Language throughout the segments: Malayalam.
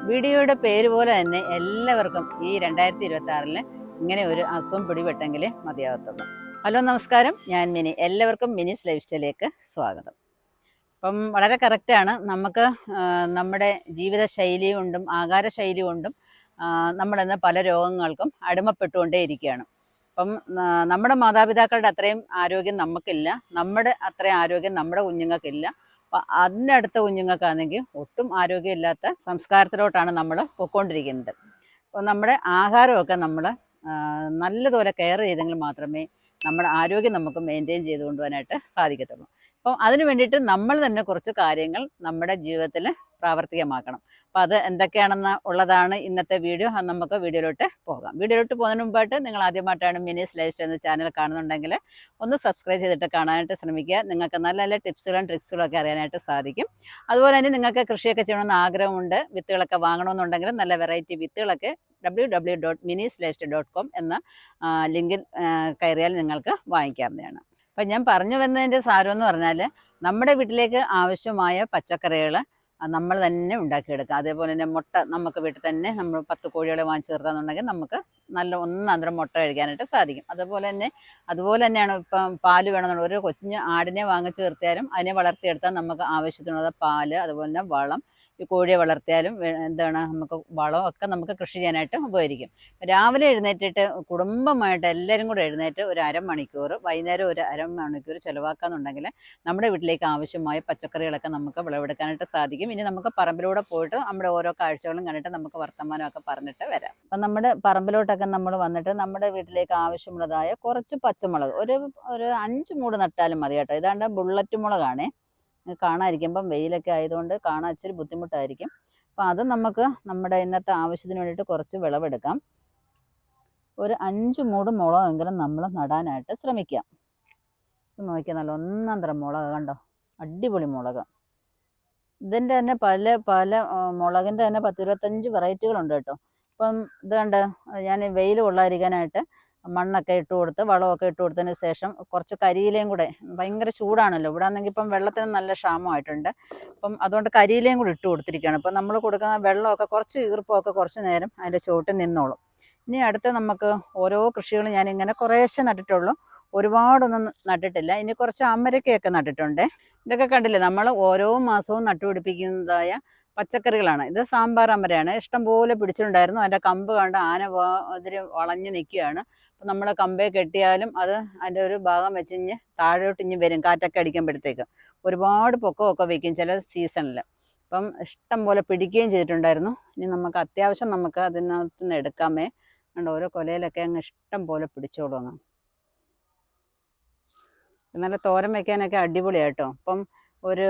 വീഡിയോയുടെ പേര് പോലെ തന്നെ എല്ലാവർക്കും ഈ 2026 ഇങ്ങനെ ഒരു അസുഖം പിടിപെട്ടെങ്കിൽ മതിയാകത്തുള്ളൂ. ഹലോ നമസ്കാരം, ഞാൻ മിനി. എല്ലാവർക്കും മിനിസ് ലൈഫ് സ്റ്റൈലിലേക്ക് സ്വാഗതം. അപ്പം വളരെ കറക്റ്റാണ്. നമുക്ക് നമ്മുടെ ജീവിതശൈലി കൊണ്ടും ആഹാരശൈലി കൊണ്ടും നമ്മളിന്ന് പല രോഗങ്ങൾക്കും അടിമപ്പെട്ടുകൊണ്ടേ ഇരിക്കുകയാണ്. അപ്പം നമ്മുടെ മാതാപിതാക്കളുടെ അത്രയും ആരോഗ്യം നമുക്കില്ല, നമ്മുടെ അത്രയും ആരോഗ്യം നമ്മുടെ കുഞ്ഞുങ്ങൾക്കില്ല. അപ്പം അതിനടുത്ത കുഞ്ഞുങ്ങൾക്കാണെങ്കിൽ ഒട്ടും ആരോഗ്യമില്ലാത്ത സംസ്കാരത്തിലോട്ടാണ് നമ്മൾ പൊയ്ക്കൊണ്ടിരിക്കുന്നത്. അപ്പോൾ നമ്മുടെ ആഹാരമൊക്കെ നമ്മൾ നല്ലതുപോലെ കെയർ ചെയ്തെങ്കിൽ മാത്രമേ നമ്മുടെ ആരോഗ്യം നമുക്ക് മെയിൻറ്റെയിൻ ചെയ്ത് കൊണ്ടുപോകാനായിട്ട് സാധിക്കത്തുള്ളൂ. അപ്പം അതിന് വേണ്ടിയിട്ട് നമ്മൾ തന്നെ കുറച്ച് കാര്യങ്ങൾ നമ്മുടെ ജീവിതത്തിൽ പ്രാവർത്തികമാക്കണം. അപ്പം അത് എന്തൊക്കെയാണെന്ന് ഉള്ളതാണ് ഇന്നത്തെ വീഡിയോ. അത് നമുക്ക് വീഡിയോയിലോട്ട് പോകാം. വീഡിയോയിലോട്ട് പോകുന്നതിന് മുമ്പായിട്ട് നിങ്ങൾ ആദ്യമായിട്ടാണ് മിനിസ് ലൈഫ് സ്റ്റൈൽ എന്ന ചാനൽ കാണുന്നുണ്ടെങ്കിൽ ഒന്ന് സബ്സ്ക്രൈബ് ചെയ്തിട്ട് കാണാനായിട്ട് ശ്രമിക്കുക. നിങ്ങൾക്ക് നല്ല നല്ല ടിപ്സുകളും ട്രിക്സുകളും ഒക്കെ അറിയാനായിട്ട് സാധിക്കും. അതുപോലെ തന്നെ നിങ്ങൾക്ക് കൃഷിയൊക്കെ ചെയ്യണമെന്ന് ആഗ്രഹമുണ്ട്, വിത്തുകളൊക്കെ വാങ്ങണമെന്നുണ്ടെങ്കിൽ നല്ല വെറൈറ്റി വിത്തുകളൊക്കെ www.minislifestyle.com എന്ന ലിങ്കിൽ കയറിയാൽ നിങ്ങൾക്ക് വാങ്ങിക്കാവുന്നതാണ്. അപ്പം ഞാൻ പറഞ്ഞു വന്നതിൻ്റെ സാരം എന്ന് പറഞ്ഞാൽ, നമ്മുടെ വീട്ടിലേക്ക് ആവശ്യമായ പച്ചക്കറികൾ നമ്മൾ തന്നെ ഉണ്ടാക്കിയെടുക്കുക. അതേപോലെ തന്നെ മുട്ട നമുക്ക് വീട്ടിൽ തന്നെ നമ്മൾ 10 കോഴികളെ വാങ്ങിച്ചു ചേർത്താന്നുണ്ടെങ്കിൽ നമുക്ക് നല്ല ഒന്നന്തരം മുട്ട കഴിക്കാനായിട്ട് സാധിക്കും. അതുപോലെ തന്നെയാണ് ഇപ്പം പാല് വേണമെന്നുള്ള ഒരു കൊച്ചു ആടിനെ വാങ്ങിച്ചു ചേർത്തിയാലും അതിനെ വളർത്തിയെടുത്താൽ നമുക്ക് ആവശ്യത്തിനുള്ള പാല്, അതുപോലെ തന്നെ വളം, ഈ കോഴിയെ വളർത്തിയാലും നമുക്ക് വളമൊക്കെ നമുക്ക് കൃഷി ചെയ്യാനായിട്ട് ഉപകരിക്കും. രാവിലെ എഴുന്നേറ്റിട്ട് കുടുംബമായിട്ട് എല്ലാവരും കൂടെ എഴുന്നേറ്റ് ഒരു അരമണിക്കൂർ, വൈകുന്നേരം ഒരു അരമണിക്കൂർ ചിലവാക്കാന്നുണ്ടെങ്കിൽ നമ്മുടെ വീട്ടിലേക്ക് ആവശ്യമായ പച്ചക്കറികളൊക്കെ നമുക്ക് വിളവെടുക്കാനായിട്ട് സാധിക്കും. ഇനി നമുക്ക് പറമ്പിലൂടെ പോയിട്ട് നമ്മുടെ ഓരോ കാഴ്ചകളും കണ്ടിട്ട് നമുക്ക് വർത്തമാനമൊക്കെ പറഞ്ഞിട്ട് വരാം. അപ്പം നമ്മുടെ പറമ്പിലോട്ടൊക്കെ നമ്മൾ വന്നിട്ട് നമ്മുടെ വീട്ടിലേക്ക് ആവശ്യമുള്ളതായ കുറച്ച് പച്ചമുളക് ഒരു 5 മൂട് നട്ടാലും മതി കേട്ടോ. ഇതാണ്ട് ബുള്ളറ്റ് മുളകാണേ. കാണാതിരിക്കുമ്പം വെയിലൊക്കെ ആയതുകൊണ്ട് കാണാൻ ഇച്ചിരി ബുദ്ധിമുട്ടായിരിക്കും. അപ്പം അത് നമുക്ക് നമ്മുടെ ഇന്നത്തെ ആവശ്യത്തിന് വേണ്ടിയിട്ട് കുറച്ച് വിളവെടുക്കാം. ഒരു 5 മൂട് മുളകെങ്കിലും നമ്മൾ നടാനായിട്ട് ശ്രമിക്കാം. നോക്കിയാൽ നല്ല ഒന്നാന്തരം മുളക് കണ്ടോ, അടിപൊളി മുളക്. ഇതിൻ്റെ തന്നെ പല മുളകിൻ്റെ തന്നെ 10-25 വെറൈറ്റികളുണ്ട് കേട്ടോ. അപ്പം ഇത് കണ്ട് ഞാൻ വെയിൽ കൊള്ളാതിരിക്കാനായിട്ട് മണ്ണൊക്കെ ഇട്ട് കൊടുത്ത് വളമൊക്കെ ഇട്ട് കൊടുത്തതിന് ശേഷം കുറച്ച് കരിയിലയും കൂടെ, ഭയങ്കര ചൂടാണല്ലോ ഇവിടെ ആണെങ്കിൽ, ഇപ്പം വെള്ളത്തിന് നല്ല ക്ഷാമമായിട്ടുണ്ട്. അപ്പം അതുകൊണ്ട് കരിയിലയും കൂടി ഇട്ട് കൊടുത്തിരിക്കുകയാണ്. അപ്പം നമ്മൾ കൊടുക്കുന്ന വെള്ളമൊക്കെ കുറച്ച് ഈർപ്പമൊക്കെ കുറച്ച് നേരം അതിൻ്റെ ചുവട്ടിൽ നിന്നോളും. ഇനി അടുത്ത നമുക്ക് ഓരോ കൃഷികളും ഞാനിങ്ങനെ കുറേശ്ശെ നട്ടിട്ടുള്ളൂ, ഒരുപാടൊന്നും നട്ടിട്ടില്ല. ഇനി കുറച്ച് അമരക്കയൊക്കെ നട്ടിട്ടുണ്ട്. ഇതൊക്കെ കണ്ടില്ലേ, നമ്മൾ ഓരോ മാസവും നട്ടുപിടിപ്പിക്കുന്നതായ പച്ചക്കറികളാണ്. ഇത് സാമ്പാർ അമരയാണ്. ഇഷ്ടംപോലെ പിടിച്ചിട്ടുണ്ടായിരുന്നു. അതിൻ്റെ കമ്പ് കണ്ട് അതിന് വളഞ്ഞ് നിൽക്കുകയാണ്. അപ്പം നമ്മൾ കമ്പേ കെട്ടിയാലും അത് അതിൻ്റെ ഒരു ഭാഗം വെച്ച് താഴോട്ട് വരും, കാറ്റൊക്കെ അടിക്കുമ്പോഴത്തേക്ക് ഒരുപാട് പൊക്കമൊക്കെ വയ്ക്കും ചില സീസണിൽ. അപ്പം ഇഷ്ടം പോലെ പിടിക്കുകയും ചെയ്തിട്ടുണ്ടായിരുന്നു. ഇനി നമുക്ക് അത്യാവശ്യം നമുക്ക് അതിനകത്ത് നിന്ന് എടുക്കാമേ. കണ്ടോ, ഓരോ കൊലയിലൊക്കെ അങ്ങ് ഇഷ്ടം പോലെ പിടിച്ചോളൂ അങ്ങ്. നല്ല തോരൻ വയ്ക്കാനൊക്കെ അടിപൊളിയാട്ടോ. അപ്പം ഒരു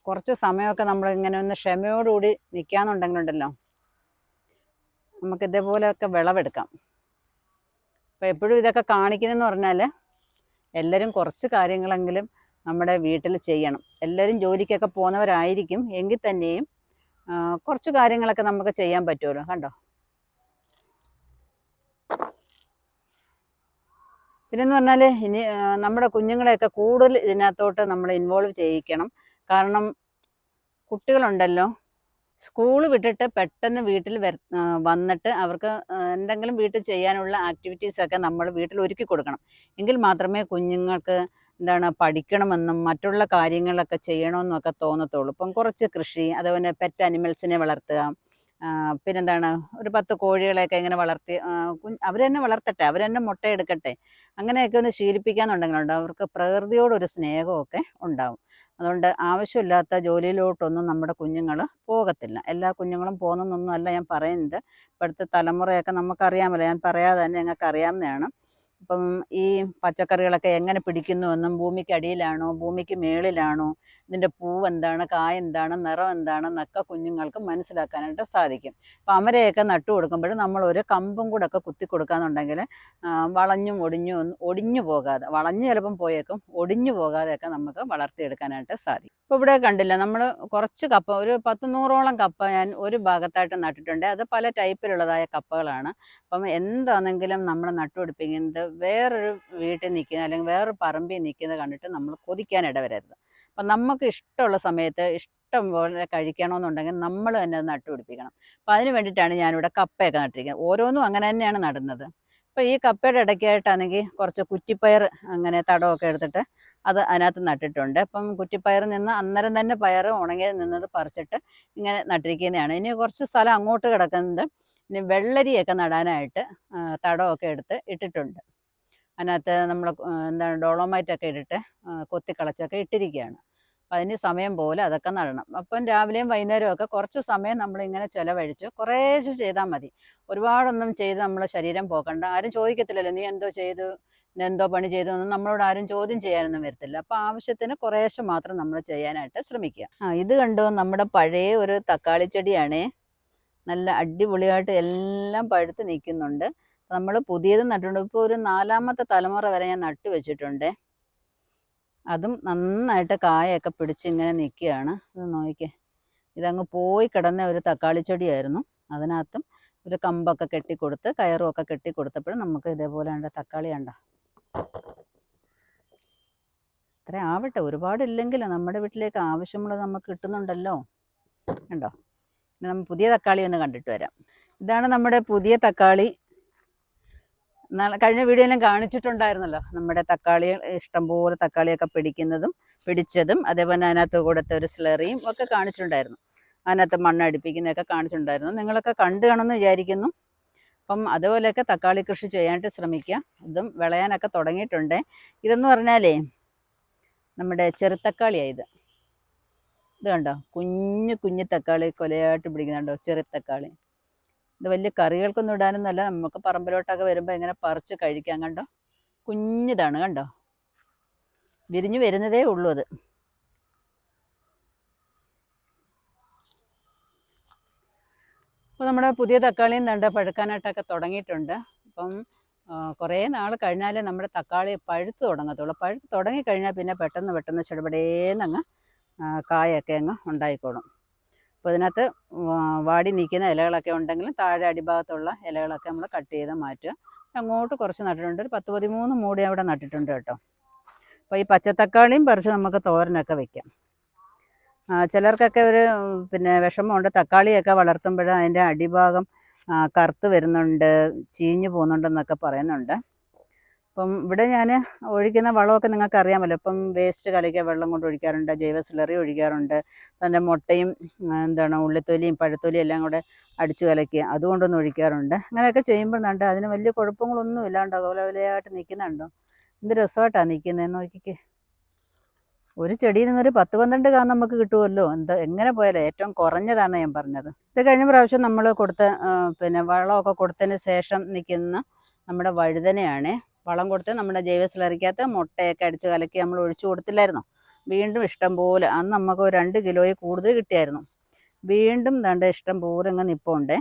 കുറച്ച് സമയമൊക്കെ നമ്മളിങ്ങനെ ഒന്ന് ക്ഷമയോടുകൂടി നിൽക്കാമെന്നുണ്ടെങ്കിലുണ്ടല്ലോ നമുക്ക് ഇതേപോലെയൊക്കെ വിളവെടുക്കാം. അപ്പോൾ എപ്പോഴും ഇതൊക്കെ കാണിക്കുന്നതെന്ന് പറഞ്ഞാൽ എല്ലാവരും കുറച്ച് കാര്യങ്ങളെങ്കിലും നമ്മുടെ വീട്ടിൽ ചെയ്യണം. എല്ലാവരും ജോലിക്കൊക്കെ പോകുന്നവരായിരിക്കും എങ്കിൽ തന്നെയും കുറച്ച് കാര്യങ്ങളൊക്കെ നമുക്ക് ചെയ്യാൻ പറ്റുമല്ലോ. കണ്ടോ, പിന്നെന്ന് പറഞ്ഞാൽ ഇനി നമ്മുടെ കുഞ്ഞുങ്ങളെയൊക്കെ കൂടുതൽ ഇതിനകത്തോട്ട് നമ്മൾ ഇൻവോൾവ് ചെയ്യിക്കണം. കാരണം കുട്ടികളുണ്ടല്ലോ, സ്കൂൾ വിട്ടിട്ട് പെട്ടെന്ന് വീട്ടിൽ വന്നിട്ട് അവർക്ക് എന്തെങ്കിലും വീട്ടിൽ ചെയ്യാനുള്ള ആക്ടിവിറ്റീസൊക്കെ നമ്മൾ വീട്ടിൽ ഒരുക്കി കൊടുക്കണം. എങ്കിൽ മാത്രമേ കുഞ്ഞുങ്ങൾക്ക് പഠിക്കണമെന്നും മറ്റുള്ള കാര്യങ്ങളൊക്കെ ചെയ്യണമെന്നൊക്കെ തോന്നത്തുള്ളൂ. ഇപ്പം കുറച്ച് കൃഷി, അതുപോലെ പെറ്റ് അനിമൽസിനെ വളർത്തുക, പിന്നെന്താണ് ഒരു 10 കോഴികളെയൊക്കെ ഇങ്ങനെ വളർത്തി അവർ തന്നെ വളർത്തട്ടെ, അവർ തന്നെ മുട്ടയെടുക്കട്ടെ, അങ്ങനെയൊക്കെ ഒന്ന് ശീലിപ്പിക്കാന്നുണ്ടെങ്കിലുണ്ട് അവർക്ക് പ്രകൃതിയോടൊരു സ്നേഹമൊക്കെ ഉണ്ടാവും. അതുകൊണ്ട് ആവശ്യമില്ലാത്ത ജോലിയിലോട്ടൊന്നും നമ്മുടെ കുഞ്ഞുങ്ങൾ പോകത്തില്ല. എല്ലാ കുഞ്ഞുങ്ങളും പോകുന്നൊന്നും അല്ല ഞാൻ പറയുന്നത്. ഇപ്പോഴത്തെ തലമുറയൊക്കെ നമുക്കറിയാമല്ലോ, ഞാൻ പറയാതെ തന്നെ ഞങ്ങൾക്ക് അറിയാവുന്നതാണ്. അപ്പം ഈ പച്ചക്കറികളൊക്കെ എങ്ങനെ പിടിക്കുന്നുവെന്നും, ഭൂമിക്ക് അടിയിലാണോ ഭൂമിക്ക് മേളിലാണോ, ഇതിൻ്റെ പൂവ് എന്താണ്, കായ എന്താണ്, നിറം എന്താണെന്നൊക്കെ കുഞ്ഞുങ്ങൾക്ക് മനസ്സിലാക്കാനായിട്ട് സാധിക്കും. അപ്പം അമരയൊക്കെ നട്ടു കൊടുക്കുമ്പോൾ നമ്മളൊരു കമ്പും കൂടെ ഒക്കെ കുത്തി കൊടുക്കാന്നുണ്ടെങ്കിൽ വളഞ്ഞും ഒടിഞ്ഞു പോകാതെ, വളഞ്ഞു ചിലപ്പം പോയേക്കും, ഒടിഞ്ഞു പോകാതെയൊക്കെ നമുക്ക് വളർത്തിയെടുക്കാനായിട്ട് സാധിക്കും. ഇപ്പോൾ ഇവിടെ കണ്ടില്ല, നമ്മൾ കുറച്ച് കപ്പ, ഒരു 10-100ഓളം കപ്പ ഞാൻ ഒരു ഭാഗത്തായിട്ട് നട്ടിട്ടുണ്ട്. അത് പല ടൈപ്പിലുള്ളതായ കപ്പകളാണ്. അപ്പം എന്താണെങ്കിലും നമ്മൾ നട്ടുപിടിപ്പിക്കുന്നത് വേറൊരു വീട്ടിൽ നിൽക്കുന്ന അല്ലെങ്കിൽ വേറൊരു പറമ്പിൽ നിൽക്കുന്നത് കണ്ടിട്ട് നമ്മൾ കൊതിക്കാൻ ഇടവരരുത്. അപ്പം നമുക്ക് ഇഷ്ടമുള്ള സമയത്ത് ഇഷ്ടം പോലെ കഴിക്കണമെന്നുണ്ടെങ്കിൽ നമ്മൾ തന്നെ അത് നട്ടുപിടിപ്പിക്കണം. അപ്പം അതിന് വേണ്ടിയിട്ടാണ് ഞാനിവിടെ കപ്പയൊക്കെ നട്ടിരിക്കുന്നത്. ഓരോന്നും അങ്ങനെ തന്നെയാണ് നടുന്നത്. അപ്പോൾ ഈ കപ്പയുടെ ഇടയ്ക്കായിട്ടാണെങ്കിൽ കുറച്ച് കുറ്റിപ്പയർ അങ്ങനെ തടമൊക്കെ എടുത്തിട്ട് അത് അതിനകത്ത് നട്ടിട്ടുണ്ട്. അപ്പം കുറ്റിപ്പയർ നിന്ന് അന്നേരം തന്നെ പയർ ഉണങ്ങി നിന്നത് പറിച്ചിട്ട് ഇങ്ങനെ നട്ടിരിക്കുന്നതാണ്. ഇനി കുറച്ച് സ്ഥലം അങ്ങോട്ട് കിടക്കുന്നത് ഇനി വെള്ളരിയൊക്കെ നടാനായിട്ട് തടമൊക്കെ എടുത്ത് ഇട്ടിട്ടുണ്ട്. അതിനകത്ത് നമ്മൾ എന്താണ് ഡോളോമൈറ്റൊക്കെ ഇട്ടിട്ട് കൊത്തിക്കളച്ചൊക്കെ ഇട്ടിരിക്കുകയാണ്. അപ്പം അതിന് സമയം പോലെ അതൊക്കെ നടണം. അപ്പം രാവിലെയും വൈകുന്നേരവും ഒക്കെ കുറച്ച് സമയം നമ്മളിങ്ങനെ ചിലവഴിച്ച് കുറേശ്ശെ ചെയ്താൽ മതി. ഒരുപാടൊന്നും ചെയ്ത് നമ്മളെ ശരീരം പോക്കണ്ട. ആരും ചോദിക്കത്തില്ലല്ലോ നീ എന്തോ ചെയ്തു, എന്തോ പണി ചെയ്തു എന്നൊന്നും നമ്മളോട് ആരും ചോദ്യം ചെയ്യാനൊന്നും വരത്തില്ല. അപ്പം ആവശ്യത്തിന് കുറേശ്ശെ മാത്രം നമ്മൾ ചെയ്യാനായിട്ട് ശ്രമിക്കുക. ഇത് കണ്ടോ, നമ്മുടെ പഴയ ഒരു തക്കാളി ചെടിയാണേ. നല്ല അടിപൊളിയായിട്ട് എല്ലാം പഴുത്ത് നിൽക്കുന്നുണ്ട്. നമ്മൾ പുതിയത് നട്ടിട്ടുണ്ട്. ഇപ്പോൾ ഒരു 4ാമത്തെ തലമുറ വരെ ഞാൻ നട്ടു വെച്ചിട്ടുണ്ട്. അതും നന്നായിട്ട് കായൊക്കെ പിടിച്ച് ഇങ്ങനെ നിൽക്കുകയാണ്. ഇത് നോക്കിക്കേ, ഇതങ്ങ് പോയി കിടന്ന ഒരു തക്കാളി ചെടിയായിരുന്നു. അതിനകത്തും ഒരു കമ്പൊക്കെ കെട്ടിക്കൊടുത്ത് കയറും ഒക്കെ കെട്ടിക്കൊടുത്തപ്പോഴും നമുക്ക് ഇതേപോലെ ഉണ്ട് തക്കാളി ഉണ്ട. അത്ര ആവട്ടെ, ഒരുപാടില്ലെങ്കിലും നമ്മുടെ വീട്ടിലേക്ക് ആവശ്യമുള്ളത് നമുക്ക് കിട്ടുന്നുണ്ടല്ലോ. കണ്ടോ, നമ്മൾ പുതിയ തക്കാളി ഒന്ന് കണ്ടിട്ട് വരാം. ഇതാണ് നമ്മുടെ പുതിയ തക്കാളി. കഴിഞ്ഞ വീഡിയോയിലും കാണിച്ചിട്ടുണ്ടായിരുന്നല്ലോ നമ്മുടെ തക്കാളി, ഇഷ്ടംപോലെ തക്കാളിയൊക്കെ പിടിച്ചതും അതേപോലെ അതിനകത്ത് കൊടുത്ത ഒരു സ്ലറിയും ഒക്കെ കാണിച്ചിട്ടുണ്ടായിരുന്നു. അതിനകത്ത് മണ്ണടിപ്പിക്കുന്നതൊക്കെ കാണിച്ചിട്ടുണ്ടായിരുന്നു. നിങ്ങളൊക്കെ കണ്ടു കാണുമെന്ന് വിചാരിക്കുന്നു. അപ്പം അതുപോലെയൊക്കെ തക്കാളി കൃഷി ചെയ്യാനായിട്ട് ശ്രമിക്കുക. ഇതും വിളയാനൊക്കെ തുടങ്ങിയിട്ടുണ്ട്. ഇതെന്ന് പറഞ്ഞാലേ നമ്മുടെ ചെറുത്തക്കാളിയാണ്. ഇത് കണ്ടോ, കുഞ്ഞു തക്കാളി കൊലയായിട്ട് പിടിക്കുന്നുണ്ടോ, ചെറുത്തക്കാളി. ഇത് വലിയ കറികൾക്കൊന്നും ഇടാനൊന്നുമല്ല, നമുക്ക് പറമ്പിലോട്ടൊക്കെ വരുമ്പോൾ ഇങ്ങനെ പറിച്ച് കഴിക്കാം. കണ്ടോ, കുഞ്ഞിതാണ് കണ്ടോ, വിരിഞ്ഞു വരുന്നതേ ഉള്ളൂ അത്. അപ്പോൾ നമ്മുടെ പുതിയ തക്കാളിയും തണ്ട് പഴുക്കാനായിട്ടൊക്കെ തുടങ്ങിയിട്ടുണ്ട്. അപ്പം കുറേ നാൾ കഴിഞ്ഞാലേ നമ്മുടെ തക്കാളി പഴുത്ത് തുടങ്ങത്തുള്ളൂ. പഴുത്ത് തുടങ്ങിക്കഴിഞ്ഞാൽ പിന്നെ പെട്ടെന്ന് ചെടുപടേന്നങ്ങ് കായൊക്കെ അങ്ങ് ഉണ്ടായിക്കോളും. അപ്പോൾ ഇതിനകത്ത് വാടി നിൽക്കുന്ന ഇലകളൊക്കെ ഉണ്ടെങ്കിലും താഴെ അടിഭാഗത്തുള്ള ഇലകളൊക്കെ നമ്മൾ കട്ട് ചെയ്ത് മാറ്റുക. അങ്ങോട്ട് കുറച്ച് നട്ടിട്ടുണ്ട്, ഒരു 10-13 മൂടി അവിടെ നട്ടിട്ടുണ്ട് കേട്ടോ. അപ്പോൾ ഈ പച്ചത്തക്കാളിയും പറിച്ച് നമുക്ക് തോരനൊക്കെ വെക്കാം. ചിലർക്കൊക്കെ ഒരു വിഷമമുണ്ട്, തക്കാളിയൊക്കെ വളർത്തുമ്പോൾ അതിൻ്റെ അടിഭാഗം കറുത്ത് വരുന്നുണ്ട്, ചീഞ്ഞു പോകുന്നുണ്ടെന്നൊക്കെ പറയുന്നുണ്ട്. അപ്പം ഇവിടെ ഞാൻ ഒഴിക്കുന്ന വളമൊക്കെ നിങ്ങൾക്ക് അറിയാമല്ലോ. ഇപ്പം വേസ്റ്റ് കലക്കിയ വെള്ളം കൊണ്ട് ഒഴിക്കാറുണ്ട്, ജൈവ സ്ലറി ഒഴിക്കാറുണ്ട്, പിന്നെ മുട്ടയും ഉള്ളിത്തൊലിയും പഴത്തൊലിയും എല്ലാം കൂടെ അടിച്ച് കലക്കി അതുകൊണ്ടൊന്ന് ഒഴിക്കാറുണ്ട്. അങ്ങനെയൊക്കെ ചെയ്യുമ്പോൾ അതിന് വലിയ കുഴപ്പങ്ങളൊന്നും ഇല്ലാണ്ടോ, കോലവലയായിട്ട് നിൽക്കുന്നുണ്ടോ. എന്ത് രസമായിട്ടാണ് നിൽക്കുന്നതെന്ന് നോക്കിക്കേ. ഒരു ചെടിയിൽ നിന്നൊരു 10-12 കാ നമുക്ക് കിട്ടുമല്ലോ. എങ്ങനെ പോയാലും ഏറ്റവും കുറഞ്ഞതാണ് ഞാൻ പറഞ്ഞത്. ഇത് കഴിഞ്ഞ പ്രാവശ്യം നമ്മൾ കൊടുത്ത വളമൊക്കെ കൊടുത്തതിന് ശേഷം നിൽക്കുന്ന നമ്മുടെ വഴുതനയാണ്. വളം കൊടുത്ത് നമ്മുടെ ജൈവ സ്ലറിക്കകത്ത് മുട്ടയൊക്കെ അടിച്ച് കലക്കി നമ്മൾ ഒഴിച്ചു കൊടുത്തില്ലായിരുന്നു. വീണ്ടും ഇഷ്ടം പോലെ, അന്ന് നമുക്ക് ഒരു 2 കിലോയിൽ കൂടുതൽ കിട്ടിയായിരുന്നു. വീണ്ടും ഇഷ്ടം പോലെ അങ്ങ് നിൽപ്പുണ്ടേ.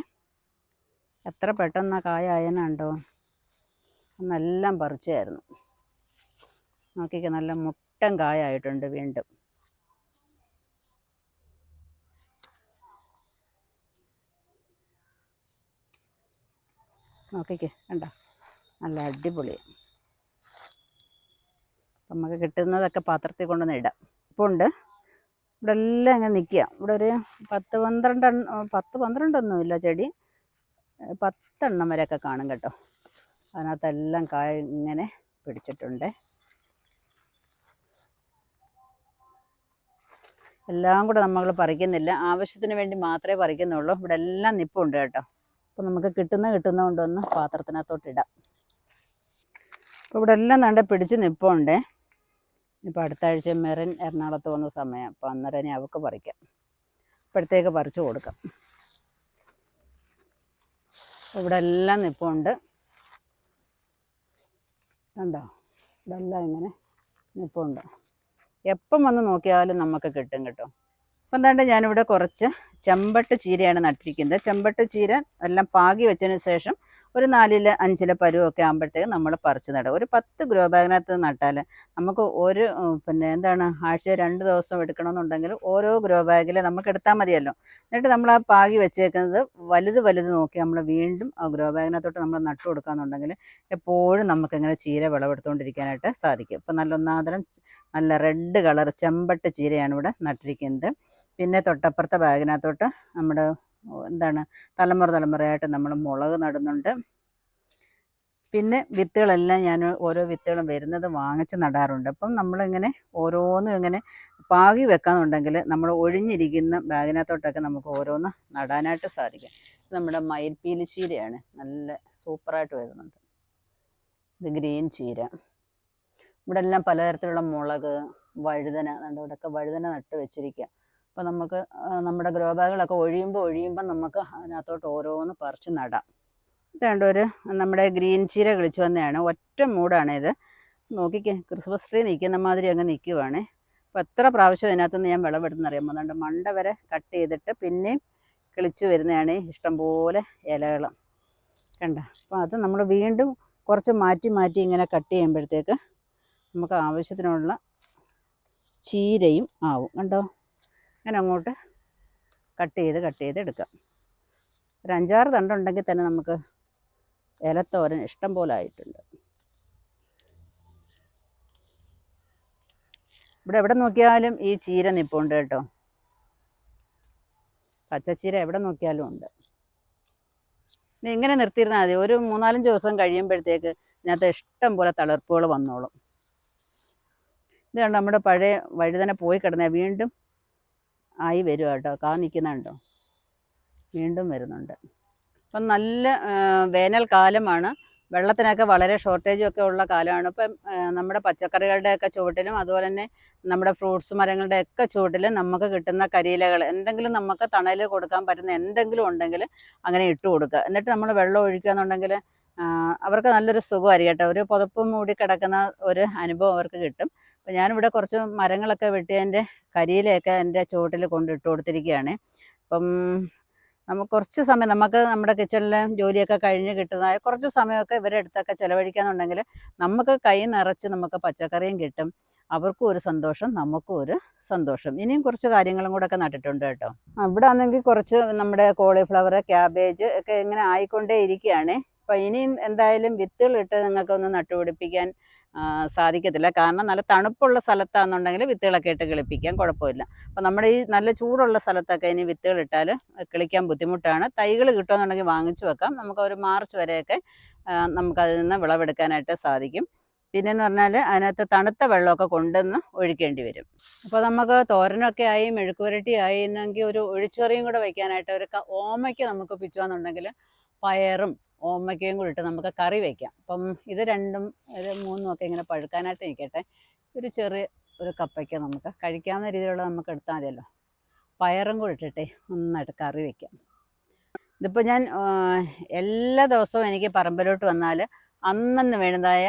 എത്ര പെട്ടെന്ന് കായായെന്നുണ്ടോ, എന്നെല്ലാം പറിച്ചായിരുന്നു. നോക്കിക്കോ, നല്ല മുട്ടൻ കായായിട്ടുണ്ട് വീണ്ടും. നോക്കിക്കേ, കണ്ടോ, നല്ല അടിപൊളി. നമുക്ക് കിട്ടുന്നതൊക്കെ പാത്രത്തിൽ കൊണ്ടുവന്ന് ഇടാം. ഇപ്പോൾ ഉണ്ട് ഇവിടെ എല്ലാം ഇങ്ങനെ നിൽക്കുക. ഇവിടെ ഒരു 10-12 ഒന്നുമില്ല, ചെടി 10 എണ്ണം വരെയൊക്കെ കാണും കേട്ടോ. അതിനകത്തെല്ലാം കായ ഇങ്ങനെ പിടിച്ചിട്ടുണ്ട്. എല്ലാം കൂടെ നമ്മൾ പറിക്കുന്നില്ല, ആവശ്യത്തിന് വേണ്ടി മാത്രമേ പറിക്കുന്നുള്ളൂ. ഇവിടെ എല്ലാം നിപ്പുണ്ട് കേട്ടോ. അപ്പോൾ നമുക്ക് കിട്ടുന്ന കൊണ്ടൊന്ന് പാത്രത്തിനകത്തോട്ടിടാം. അപ്പോൾ ഇവിടെ എല്ലാം പിടിച്ച് നിപ്പുണ്ടേ. ഇപ്പോൾ അടുത്ത ആഴ്ച മെറിൻ എറണാകുളത്ത് പോകുന്ന സമയം, അപ്പോൾ അന്നേരം ഇനി അവൾക്ക് പറിക്കാം. ഇപ്പോഴത്തേക്ക് പറിച്ചു കൊടുക്കാം. ഇവിടെ എല്ലാം നിപ്പുണ്ട് കണ്ടോ, ഇതെല്ലാം ഇങ്ങനെ നിപ്പുണ്ട്. എപ്പം വന്ന് നോക്കിയാലും നമുക്ക് കിട്ടും കേട്ടോ. അപ്പം ഞാനിവിടെ കുറച്ച് ചെമ്പട്ട് ചീരയാണ് നട്ടിരിക്കുന്നത്. ചെമ്പട്ട് ചീര എല്ലാം പാകി വെച്ചതിന് ശേഷം ഒരു 4 5 പരുവമൊക്കെ ആകുമ്പോഴത്തേക്ക് നമ്മൾ പറിച്ച് നടും. ഒരു 10 ഗ്രോ ബാഗിനകത്ത് നട്ടാൽ നമുക്ക് ഒരു പിന്നെ എന്താണ് ആഴ്ച 2 ദിവസം എടുക്കണമെന്നുണ്ടെങ്കിൽ ഓരോ ഗ്രോ ബാഗിൽ നമുക്ക് എടുത്താൽ മതിയല്ലോ. എന്നിട്ട് നമ്മൾ ആ പാകി വെച്ചേക്കുന്നത് വലുത് വലുത് നോക്കി നമ്മൾ വീണ്ടും ആ ഗ്രോ ബാഗിനകത്തോട്ട് നമ്മൾ നട്ടു കൊടുക്കുകയെന്നുണ്ടെങ്കിൽ എപ്പോഴും നമുക്കിങ്ങനെ ചീര വിളവെടുത്തുകൊണ്ടിരിക്കാനായിട്ട് സാധിക്കും. ഇപ്പം നല്ല ഒന്നാന്തരം നല്ല റെഡ് കളർ ചെമ്പട്ട് ചീരയാണ് ഇവിടെ നട്ടിരിക്കുന്നത്. പിന്നെ തൊട്ടപ്പുറത്തെ ബാഗിനകത്തോട്ട് നമ്മുടെ എന്താണ് തലമുറയായിട്ട് നമ്മൾ മുളക് നടുന്നുണ്ട്. പിന്നെ വിത്തുകളെല്ലാം ഞാൻ ഓരോ വിത്തുകളും വരുന്നത് വാങ്ങിച്ച് നടാറുണ്ട്. അപ്പം നമ്മളിങ്ങനെ ഓരോന്നും ഇങ്ങനെ പാകി വെക്കാന്നുണ്ടെങ്കിൽ നമ്മൾ ഒഴിഞ്ഞിരിക്കുന്ന ബാഗിനകത്തോട്ടൊക്കെ നമുക്ക് ഓരോന്ന് നടാനായിട്ട് സാധിക്കും. നമ്മുടെ മയിൽപ്പീലി ചീരയാണ്, നല്ല സൂപ്പറായിട്ട് വരുന്നുണ്ട്. ഇത് ഗ്രീൻ ചീര. ഇവിടെ എല്ലാം പലതരത്തിലുള്ള മുളക്, വഴുതന, ഇവിടെയൊക്കെ വഴുതന നട്ട് വെച്ചിരിക്കുക. അപ്പോൾ നമുക്ക് നമ്മുടെ ഗ്രോ ബാഗുകളൊക്കെ ഒഴിയുമ്പോൾ നമുക്ക് അതിനകത്തോട്ട് ഓരോന്ന് പറിച്ച് നടാം. ഇതാണ്ട് നമ്മുടെ ഗ്രീൻ ചീര കിളിച്ച് വന്നതാണ്. ഒറ്റ മൂടാണിത്. നോക്കിക്കേ, ക്രിസ്മസ് ട്രീ നിൽക്കുന്ന മാതിരി അങ്ങ് നിൽക്കുവാണ്. അപ്പോൾ എത്ര പ്രാവശ്യം ഇതിനകത്തുനിന്ന് ഞാൻ വിളവെടുത്തെന്ന് അതുകൊണ്ട് മണ്ട വരെ കട്ട് ചെയ്തിട്ട് പിന്നെയും കിളിച്ച് വരുന്നതാണ് ഇഷ്ടംപോലെ ഇലകൾ കണ്ട. അപ്പോൾ അത് നമ്മൾ വീണ്ടും കുറച്ച് മാറ്റി ഇങ്ങനെ കട്ട് ചെയ്യുമ്പോഴത്തേക്ക് നമുക്ക് ആവശ്യത്തിനുള്ള ചീരയും ആവും. കണ്ടോ, അങ്ങനെ അങ്ങോട്ട് കട്ട് ചെയ്ത് എടുക്കാം. ഒരു 5-6 തണ്ടുണ്ടെങ്കിൽ തന്നെ നമുക്ക് ഇലത്തോരൻ ഇഷ്ടം പോലെ ആയിട്ടുണ്ട്. ഇവിടെ എവിടെ നോക്കിയാലും ഈ ചീര നിൽപ്പുണ്ട് കേട്ടോ. പച്ചച്ചീര എവിടെ നോക്കിയാലും ഉണ്ട്. ഇനി ഇങ്ങനെ നിർത്തിയിരുന്നാൽ മതി. ഒരു 3-4 ദിവസം കഴിയുമ്പോഴത്തേക്ക് ഇതിനകത്ത് ഇഷ്ടം പോലെ തളിർപ്പുകൾ വന്നോളും. ഇതാണ് നമ്മുടെ പഴയ വഴുതന പോയി കിടന്ന വീണ്ടും ആയി വരും കേട്ടോ. നിൽക്കുന്നുണ്ടോ, വീണ്ടും വരുന്നുണ്ട്. അപ്പം നല്ല വേനൽക്കാലമാണ്. വെള്ളത്തിനൊക്കെ വളരെ ഷോർട്ടേജും ഒക്കെ ഉള്ള കാലമാണ്. ഇപ്പം നമ്മുടെ പച്ചക്കറികളുടെയൊക്കെ ചുവട്ടിലും അതുപോലെ തന്നെ നമ്മുടെ ഫ്രൂട്ട്സ് മരങ്ങളുടെയൊക്കെ ചുവട്ടിലും നമുക്ക് കിട്ടുന്ന കരിയിലകൾ എന്തെങ്കിലും നമുക്ക് തണൽ കൊടുക്കാൻ പറ്റുന്ന എന്തെങ്കിലും ഉണ്ടെങ്കിൽ അങ്ങനെ ഇട്ട് കൊടുക്കുക. എന്നിട്ട് നമ്മൾ വെള്ളം ഒഴിക്കുക എന്നുണ്ടെങ്കിൽ അവർക്ക് നല്ലൊരു സുഖമായിരിക്കും കേട്ടോ. ഒരു പുതപ്പ് മൂടി കിടക്കുന്ന ഒരു അനുഭവം അവർക്ക് കിട്ടും. അപ്പം ഞാനിവിടെ കുറച്ച് മരങ്ങളൊക്കെ വെട്ടി അതിൻ്റെ കരിയിലയൊക്കെ എൻ്റെ ചുവട്ടിൽ കൊണ്ടിട്ട് കൊടുത്തിരിക്കുകയാണ്. അപ്പം നമുക്ക് കുറച്ച് സമയം നമുക്ക് നമ്മുടെ കിച്ചണിലെ ജോലിയൊക്കെ കഴിഞ്ഞ് കിട്ടുന്നതായ കുറച്ച് സമയമൊക്കെ ഇവരുടെ അടുത്തൊക്കെ ചിലവഴിക്കാന്നുണ്ടെങ്കിൽ നമുക്ക് കൈ നിറച്ച് നമുക്ക് പച്ചക്കറിയും കിട്ടും. അവർക്കും ഒരു സന്തോഷം, നമുക്കും ഒരു സന്തോഷം. ഇനിയും കുറച്ച് കാര്യങ്ങളും കൂടെ ഒക്കെ നട്ടിട്ടുണ്ട് കേട്ടോ. ഇവിടെ ആണെങ്കിൽ കുറച്ച് നമ്മുടെ കോളിഫ്ലവർ, ക്യാബേജ് ഒക്കെ ഇങ്ങനെ ആയിക്കൊണ്ടേ ഇരിക്കുകയാണ്. അപ്പം ഇനിയും എന്തായാലും വിത്തുകളിട്ട് നിങ്ങൾക്കൊന്ന് നട്ടുപിടിപ്പിക്കാൻ സാധിക്കത്തില്ല. കാരണം നല്ല തണുപ്പുള്ള സ്ഥലത്താണെന്നുണ്ടെങ്കിൽ വിത്തുകളൊക്കെ ഇട്ട് കിളിപ്പിക്കാൻ കുഴപ്പമില്ല. അപ്പം നമ്മുടെ ഈ നല്ല ചൂടുള്ള സ്ഥലത്തൊക്കെ ഇനി വിത്തുകളിട്ടാൽ കിളിക്കാൻ ബുദ്ധിമുട്ടാണ്. തൈകൾ കിട്ടുമെന്നുണ്ടെങ്കിൽ വാങ്ങിച്ചു വെക്കാം. നമുക്ക് ഒരു മാർച്ച് വരെയൊക്കെ നമുക്കതിൽ നിന്ന് വിളവെടുക്കാനായിട്ട് സാധിക്കും. പിന്നെയെന്ന് പറഞ്ഞാൽ അതിനകത്ത് തണുത്ത വെള്ളമൊക്കെ കൊണ്ടുവന്ന് ഒഴിക്കേണ്ടി വരും. അപ്പോൾ നമുക്ക് തോരനൊക്കെ ആയി മെഴുക്കുവരട്ടി ആയി എന്നെങ്കിൽ ഒരു ഒഴിച്ചുകറിയും കൂടെ വയ്ക്കാനായിട്ട് ഒരു ഓമയ്ക്ക നമുക്ക് പിച്ചുവാന്നുണ്ടെങ്കിൽ പയറും ഓമയ്ക്കയും കൂടി ഇട്ട് നമുക്ക് കറി വയ്ക്കാം. അപ്പം ഇത് 2-3 ഒക്കെ ഇങ്ങനെ പഴുക്കാനായിട്ട് നിൽക്കട്ടെ. ഒരു കപ്പയ്ക്ക നമുക്ക് കഴിക്കാവുന്ന രീതിയിലുള്ള നമുക്ക് എടുത്താൽ മതിയല്ലോ. പയറും കൂടി ഇട്ടിട്ടേ നന്നായിട്ട് കറി വയ്ക്കാം. ഇതിപ്പോൾ ഞാൻ എല്ലാ ദിവസവും എനിക്ക് പറമ്പിലോട്ട് വന്നാൽ അന്നന്ന് വേണ്ടതായ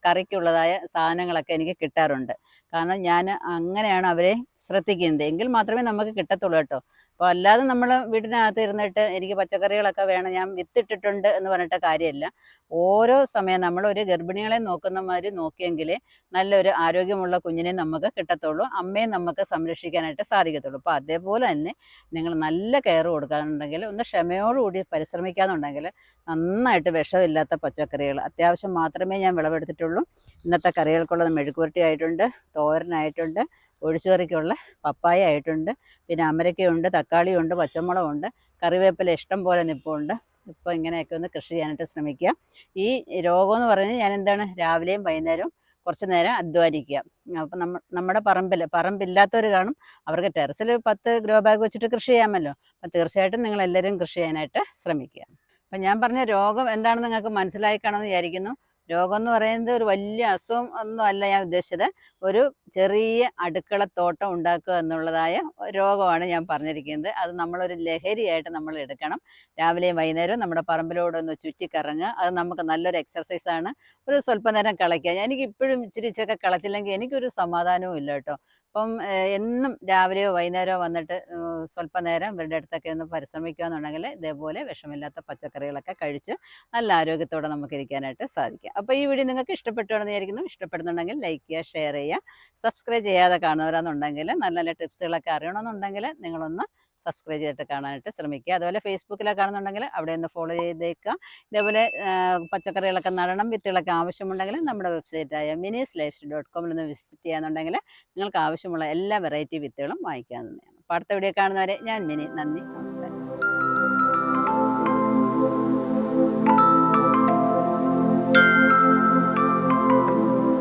കറിക്കുള്ളതായ സാധനങ്ങളൊക്കെ എനിക്ക് കിട്ടാറുണ്ട്. കാരണം ഞാൻ അങ്ങനെയാണ് അവരെ ശ്രദ്ധിക്കുന്നത്. എങ്കിൽ മാത്രമേ നമുക്ക് കിട്ടത്തുള്ളൂ കേട്ടോ. അപ്പോൾ അല്ലാതെ നമ്മൾ വീടിനകത്ത് ഇരുന്നിട്ട് എനിക്ക് പച്ചക്കറികളൊക്കെ വേണം, ഞാൻ വിത്തിട്ടിട്ടുണ്ട് എന്ന് പറഞ്ഞിട്ട് കാര്യമില്ല. ഓരോ സമയം നമ്മളൊരു ഗർഭിണികളെ നോക്കുന്ന മാതിരി നോക്കിയെങ്കിലേ നല്ലൊരു ആരോഗ്യമുള്ള കുഞ്ഞിനെ നമുക്ക് കിട്ടത്തുള്ളൂ, അമ്മയെ നമുക്ക് സംരക്ഷിക്കാനായിട്ട് സാധിക്കത്തുള്ളൂ. അപ്പോൾ അതേപോലെ തന്നെ നിങ്ങൾ നല്ല കെയർ കൊടുക്കാനുണ്ടെങ്കിൽ, ഒന്ന് ക്ഷമയോടുകൂടി പരിശ്രമിക്കാന്നുണ്ടെങ്കിൽ നന്നായിട്ട് വിഷമില്ലാത്ത പച്ചക്കറികൾ അത്യാവശ്യം മാത്രമേ ഞാൻ വിളവെടുത്തിട്ടുള്ളൂ. ഇന്നത്തെ കറികൾക്കുള്ളത് മെഴുക്കുവരട്ടി ആയിട്ടുണ്ട്, തോരനായിട്ടുണ്ട്, ഒഴിച്ചുകറിക്കുള്ള പപ്പായ ആയിട്ടുണ്ട്, പിന്നെ അമരക്കയുണ്ട്, തക്കാളിയുണ്ട്, പച്ചമുളകുണ്ട്, കറിവേപ്പില ഇഷ്ടം പോലെ നിൽപ്പുണ്ട്. ഇപ്പോൾ ഇങ്ങനെയൊക്കെ ഒന്ന് കൃഷി ചെയ്യാനായിട്ട് ശ്രമിക്കുക. ഈ രോഗമെന്ന് പറഞ്ഞാൽ ഞാൻ എന്താണ് രാവിലെയും വൈകുന്നേരവും കുറച്ച് നേരം അധ്വാനിക്കുക. അപ്പം നമ്മുടെ പറമ്പില്ലാത്തവർ കാണും, അവർക്ക് ടെറസിൽ 10 ഗ്രോ ബാഗ് വെച്ചിട്ട് കൃഷി ചെയ്യാമല്ലോ. അപ്പം തീർച്ചയായിട്ടും നിങ്ങളെല്ലാവരും കൃഷി ചെയ്യാനായിട്ട് ശ്രമിക്കുക. അപ്പം ഞാൻ പറഞ്ഞ രോഗം എന്താണെന്ന് നിങ്ങൾക്ക് മനസ്സിലായി കാണുമെന്ന് വിചാരിക്കുന്നു. രോഗം എന്ന് പറയുന്നത് ഒരു വലിയ അസുഖം ഒന്നും അല്ല ഞാൻ ഉദ്ദേശിച്ചത്. ഒരു ചെറിയ അടുക്കളത്തോട്ടം ഉണ്ടാക്കുക എന്നുള്ളതായ രോഗമാണ് ഞാൻ പറഞ്ഞിരിക്കുന്നത്. അത് നമ്മളൊരു ലഹരിയായിട്ട് നമ്മൾ എടുക്കണം. രാവിലെയും വൈകുന്നേരവും നമ്മുടെ പറമ്പിലൂടെ ഒന്ന് ചുറ്റിക്കറങ്ങുക. അത് നമുക്ക് നല്ലൊരു എക്സർസൈസാണ്. ഒരു സ്വല്പം നേരം കളിക്കുക. എനിക്ക് ഇപ്പോഴും ഇച്ചിരിച്ചൊക്കെ കളിച്ചില്ലെങ്കിൽ എനിക്കൊരു സമാധാനവും ഇല്ല കേട്ടോ. അപ്പം എന്നും രാവിലെയോ വൈകുന്നേരമോ വന്നിട്ട് സ്വല്പം നേരം ഇവരുടെ അടുത്തൊക്കെ ഒന്ന് പരിശ്രമിക്കുകയെന്നുണ്ടെങ്കിൽ ഇതേപോലെ വിഷമില്ലാത്ത പച്ചക്കറികളൊക്കെ കഴിച്ച് നല്ല ആരോഗ്യത്തോടെ നമുക്ക് ഇരിക്കാനായിട്ട് സാധിക്കും. അപ്പോൾ ഈ വീഡിയോ നിങ്ങൾക്ക് ഇഷ്ടപ്പെട്ടുവെന്ന് വിചാരിക്കുന്നു. ഇഷ്ടപ്പെടുന്നുണ്ടെങ്കിൽ ലൈക്ക് ചെയ്യുക, ഷെയർ ചെയ്യുക. സബ്സ്ക്രൈബ് ചെയ്യാതെ കാണുന്നവരാണെന്നുണ്ടെങ്കിൽ നല്ല നല്ല ടിപ്സുകളൊക്കെ അറിയണമെന്നുണ്ടെങ്കിൽ നിങ്ങളൊന്ന് സബ്സ്ക്രൈബ് ചെയ്തിട്ട് കാണാനായിട്ട് ശ്രമിക്കുക. അതുപോലെ ഫേസ്ബുക്കിലൊക്കെ കാണുന്നുണ്ടെങ്കിൽ അവിടെ ഒന്ന് ഫോളോ ചെയ്തേക്കുക. ഇതേപോലെ പച്ചക്കറികളൊക്കെ നടണം, വിത്തുകളൊക്കെ ആവശ്യമുണ്ടെങ്കിൽ നമ്മുടെ വെബ്സൈറ്റായ minislife.com ഒന്ന് വിസിറ്റ് ചെയ്യാന്നുണ്ടെങ്കിൽ നിങ്ങൾക്ക് ആവശ്യമുള്ള എല്ലാ വെറൈറ്റി വിത്തുകളും വാങ്ങിക്കാവുന്നതാണ്. അപ്പോൾ അടുത്ത വീഡിയോ കാണുന്നവരെ ഞാൻ മിനി. നന്ദി, നമസ്കാരം.